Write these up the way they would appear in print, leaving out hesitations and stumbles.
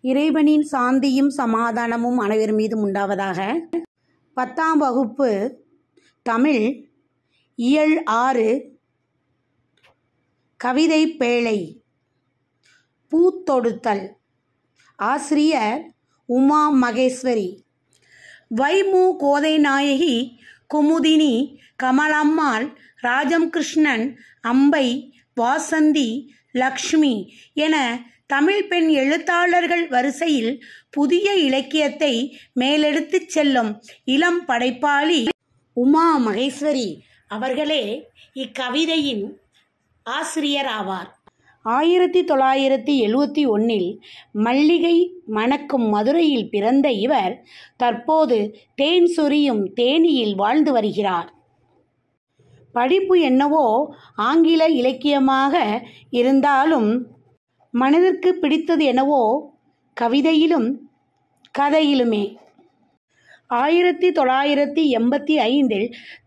இறைவனின் சாந்தியும் சமாதானமும் அனைவர் மீதும் உண்டாவதாக. 10ஆம் வகுப்பு தமிழ் இயல் 6 கவிதை பேழை. பூத்தொடுத்தல். ஆசிரியர் உமா மகேஸ்வரி. வைமு கோதை நாயகி, குமுதினி, கமலம்மாள், ராஜம் கிருஷ்ணன், அம்பை, வாசந்தி, லக்ஷ்மி என தமிழ் பெண் எழுத்தாளர்கள் வரிசையில் புதிய இலக்கியத்தை மேலெடுத்துச் செல்லும் இளம் படைப்பாளி உமா மகேஸ்வரி அவர்களே இக்கவிதையின் ஆசிரியர் ஆவார். 1971 மல்லிகை மணக்கும் மதுரையில் பிறந்த இவர் தற்போது தேன் சொரியும் தேனியில் வாழ்ந்து வருகிறார். படிப்பு என்னவோ ஆங்கில இலக்கியமாக இருந்தாலும் மனதிற்கு பிடித்தது என்னவோ கவிதையிலும் கதையிலுமே. 1985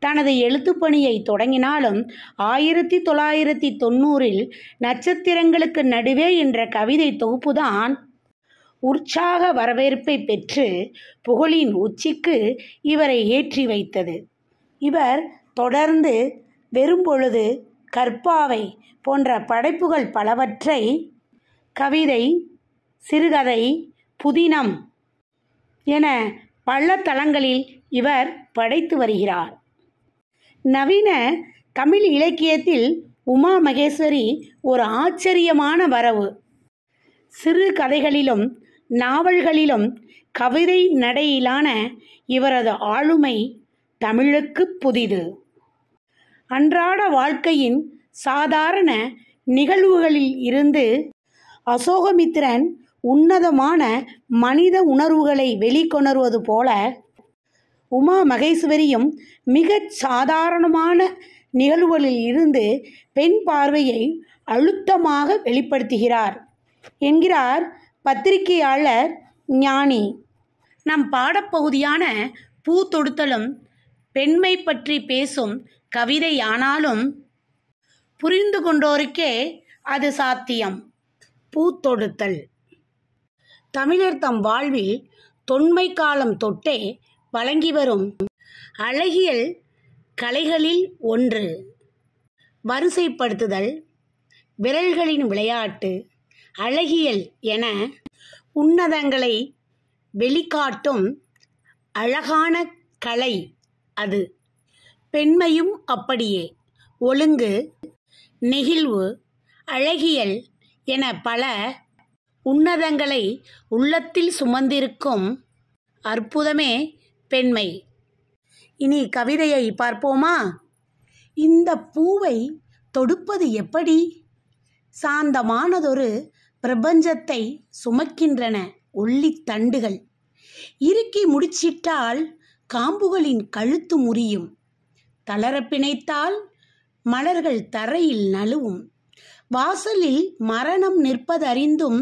தனது எழுத்துப்பணியை தொடங்கினாலும் 1990 நட்சத்திரங்களுக்கு நடுவே என்ற கவிதை தொகுப்புதான் உற்சாக வரவேற்பை பெற்று புகழின் உச்சிக்கு இவரை ஏற்றி வைத்தது. இவர் தொடர்ந்து வெறும்பொழுது, கற்பாவை போன்ற படைப்புகள் பலவற்றை கவிதை, சிறுகதை, புதினம் என பல தளங்களில் இவர் படைத்து வருகிறார். நவீன தமிழ் இலக்கியத்தில் உமா மகேஸ்வரி ஒரு ஆச்சரியமான வரவு. சிறு கதைகளிலும் நாவல்களிலும் கவிதை நடையிலான இவரது ஆளுமை தமிழுக்கு புதிது. அன்றாட வாழ்க்கையின் சாதாரண நிகழ்வுகளில் இருந்து அசோகமித்திரன் உன்னதமான மனித உணர்வுகளை வெளிக்கொணர்வது போல உமா மகேஸ்வரியும் மிகச் சாதாரணமான நிகழ்வுகளில் இருந்து பெண் பார்வையை அழுத்தமாக வெளிப்படுத்துகிறார் என்கிறார் பத்திரிகையாளர் ஞானி. நம் பாடப்பகுதியான பூத்தொடுத்தலும் பெண்மை பற்றி பேசும் கவிதையானாலும் புரிந்து கொண்டோருக்கே அது சாத்தியம். பூத்தொடுத்தல் தமிழர் தம் வாழ்வில் தொன்மை காலம் தொட்டே வழங்கி வரும் அழகியல் கலைகளில் ஒன்று. வரிசைப்படுத்துதல், விரல்களின் விளையாட்டு, அழகியல் என உன்னதங்களை வெளிக்காட்டும் அழகான கலை அது. பெண்மையும் அப்படியே. ஒழுங்கு, நெகிழ்வு, அழகியல் என பல உன்னதங்களை உள்ளத்தில் சுமந்திருக்கும் அற்புதமே பெண்மை. இனி கவிதையை பார்ப்போமா? இந்த பூவை தொடுப்பது எப்படி? சாந்தமானதொரு பிரபஞ்சத்தை சுமக்கின்றன ஒல்லித் தண்டுகள். இறுக்கி முடிச்சிட்டால் காம்புகளின் கழுத்து முறியும். தளர பிணைத்தால் மலர்கள் தரையில் நழுவும். வாசலில் மரணம் நிற்பதறிந்தும்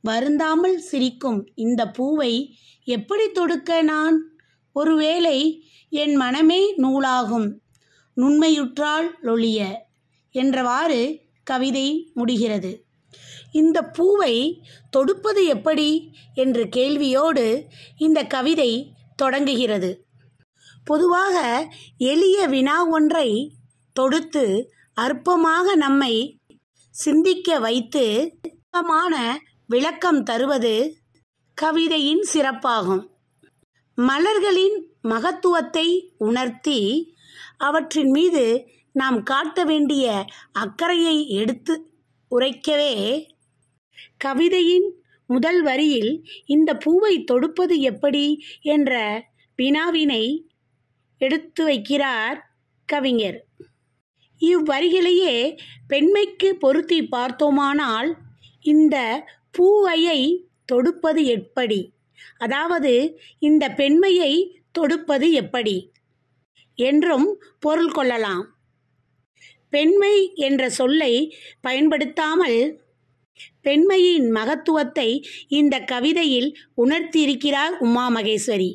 வருந்தாமல் சிரிக்கும் இந்த பூவை எப்படி தொடுக்க நான்? ஒருவேளை என் மனமே நூலாகும் நுண்மையுற்றால் ஒழிய என்றவாறு கவிதை முடிகிறது. இந்த பூவை தொடுப்பது எப்படி என்ற கேள்வியோடு இந்த கவிதை தொடங்குகிறது. பொதுவாக எளிய வினா ஒன்றை தொடுத்து அற்பமாக நம்மை சிந்திக்க வைத்து விளக்கம் தருவது கவிதையின் சிறப்பாகும். மலர்களின் மகத்துவத்தை உணர்த்தி அவற்றின் மீது நாம் காட்ட வேண்டிய அக்கறையை எடுத்து உரைக்கவே கவிதையின் முதல் வரியில் இந்த பூவை தொடுப்பது எப்படி என்ற வினாவினை எடுத்து வைக்கிறார் கவிஞர். இவ்வரிகளையே பெண்மைக்கு பொருத்தி பார்த்தோமானால் இந்த பூவையை தொடுப்பது எப்படி, அதாவது இந்த பெண்மையை தொடுப்பது எப்படி என்றும் பொருள் கொள்ளலாம். பெண்மை என்ற சொல்லை பயன்படுத்தாமல் பெண்மையின் மகத்துவத்தை இந்த கவிதையில் உணர்த்தியிருக்கிறார் உமா மகேஸ்வரி.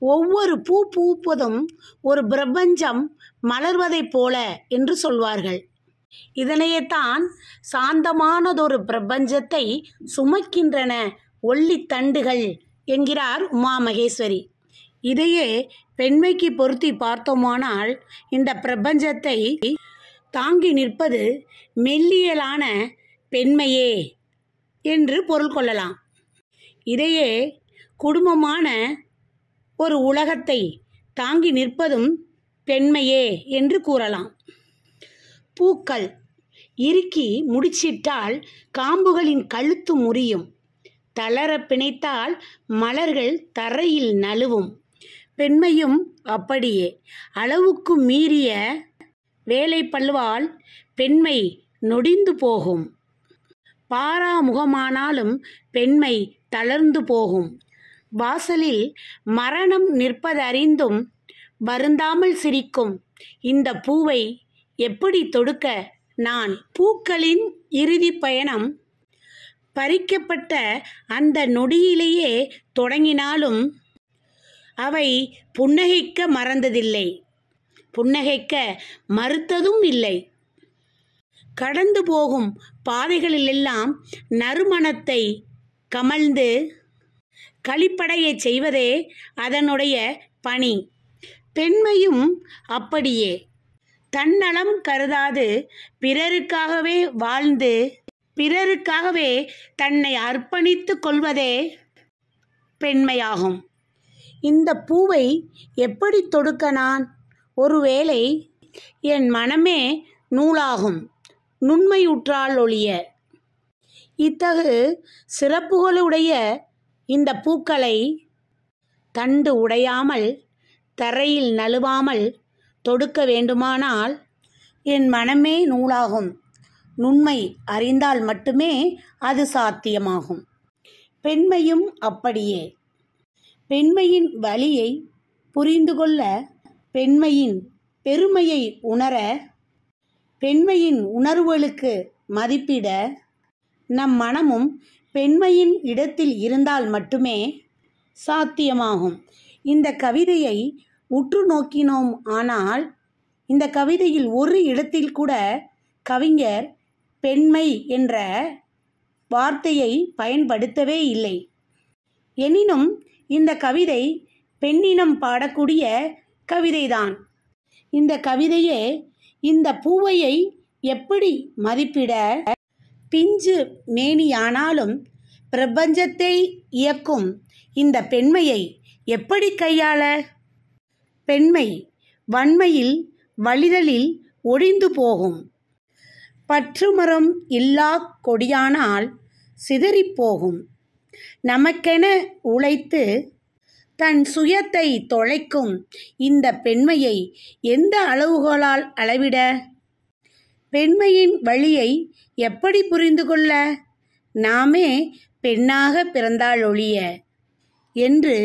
ஒவ்வொரு பூ பூப்பதும் ஒரு பிரபஞ்சம் மலர்வதைப் போல என்று சொல்வார்கள். இதனையேத்தான் சாந்தமானதொரு பிரபஞ்சத்தை சுமக்கின்றன ஒல்லித்தண்டுகள் என்கிறார் உமா மகேஸ்வரி. இதையே பெண்மைக்கு பொருத்தி பார்த்தோமானால் இந்த பிரபஞ்சத்தை தாங்கி நிற்பது மெல்லியலான பெண்மையே என்று பொருள் கொள்ளலாம். இதையே குடும்பமான ஒரு உலகத்தை தாங்கி நிற்பதும் பெண்மையே என்று கூறலாம். பூக்கள் இறுக்கி முடிச்சிட்டால் காம்புகளின் கழுத்து முறியும், தளர பிணைத்தால் மலர்கள் தரையில் நழுவும். பெண்மையும் அப்படியே. அளவுக்கு மீறிய வேலைப்பளுவால் பெண்மை நொடிந்து போகும். பாராமுகமானாலும் பெண்மை தளர்ந்து போகும். வாசலில் மரணம் நிற்பதறிந்தும் வருந்தாமல் சிரிக்கும் இந்த பூவை எப்படி தொடுக்க நான்? பூக்களின் இறுதி பயணம் பறிக்கப்பட்ட அந்த நொடியிலேயே தொடங்கினாலும் அவை புன்னகைக்க மறந்ததில்லை, புன்னகைக்க மறுத்ததும் இல்லை. கடந்து போகும் பாதைகளிலெல்லாம் நறுமணத்தை கமழ்ந்து களிப்படையச் செய்வதே அதனுடைய பணி. பெண்மையும் அப்படியே. தன்னலம் கருதாது பிறருக்காகவே வாழ்ந்து பிறருக்காகவே தன்னை அர்ப்பணித்து கொள்வதே பெண்மையாகும். இந்த பூவை எப்படி தொடுக்க நான்? ஒருவேளை என் மனமே நூலாகும் நுண்மையுற்றால் ஒழிய. இத்தகு சிறப்புகளுடைய இந்த பூக்களை தண்டு உடையாமல் தரையில் நழுவாமல் தொடுக்க வேண்டுமானால் என் மனமே நூலாகும் நுண்மை அறிந்தால் மட்டுமே அது சாத்தியமாகும். பெண்மையும் அப்படியே. பெண்மையின் வலியை புரிந்து கொள்ள, பெண்மையின் பெருமையை உணர, பெண்மையின் உணர்வுகளுக்கு மதிப்பிட நம் மனமும் பெண்மையின் இடத்தில் இருந்தால் மட்டுமே சாத்தியமாகும். இந்த கவிதையை உற்று நோக்கினோம் ஆனால் இந்த கவிதையில் ஒரு இடத்தில் கூட கவிஞர் பெண்மை என்ற வார்த்தையை பயன்படுத்தவே இல்லை. எனினும் இந்த கவிதை பெண்ணினம் பாடக்கூடிய கவிதைதான். இந்த கவிதையே இந்த பூவையை எப்படி மதிப்பிட, பிஞ்சு மேனியானாலும் பிரபஞ்சத்தை இயக்கும் இந்த பெண்மையை எப்படி கையாள? பெண்மை வன்மையில் வலிதலில் ஒழிந்து போகும். பற்றுமரம் இல்லா கொடியானால் சிதறிப்போகும். நமக்கென உழைத்து தன் சுயத்தை தொலைக்கும் இந்த பெண்மையை எந்த அளவுகோலால் அளவிட? பெண்மையின் வழியை எப்படி புரிந்து கொள்ள? நாமே பெண்ணாக பிறந்தால் ஒழிய என்று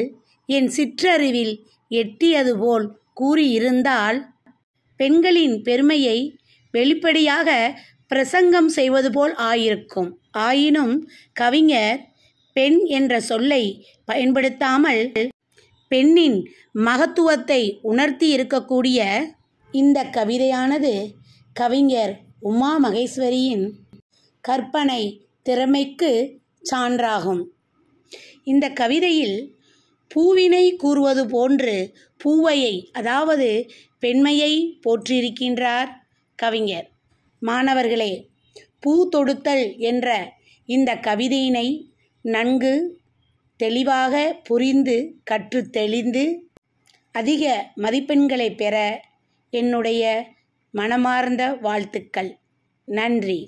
என் சிற்றறிவில் எட்டியது போல் கூறியிருந்தால் பெண்களின் பெருமையை வெளிப்படையாக பிரசங்கம் செய்வது போல் ஆயிருக்கும். ஆயினும் கவிஞர் பெண் என்ற சொல்லை பயன்படுத்தாமல் பெண்ணின் மகத்துவத்தை உணர்த்தி இருக்கக்கூடிய இந்த கவிதையானது கவிஞர் உமா மகேஸ்வரியின் கற்பனை திறமைக்கு சான்றாகும். இந்த கவிதையில் பூவினை கூறுவது போன்று பூவையை, அதாவது பெண்மையை போற்றியிருக்கின்றார் கவிஞர். மாணவர்களே, பூ தொடுத்தல் என்ற இந்த கவிதையினை நன்கு தெளிவாக புரிந்து கற்று தெளிந்து அதிக மதிப்பெண்களை பெற என்னுடைய மனமார்ந்த வாழ்த்துக்கள். நன்றி.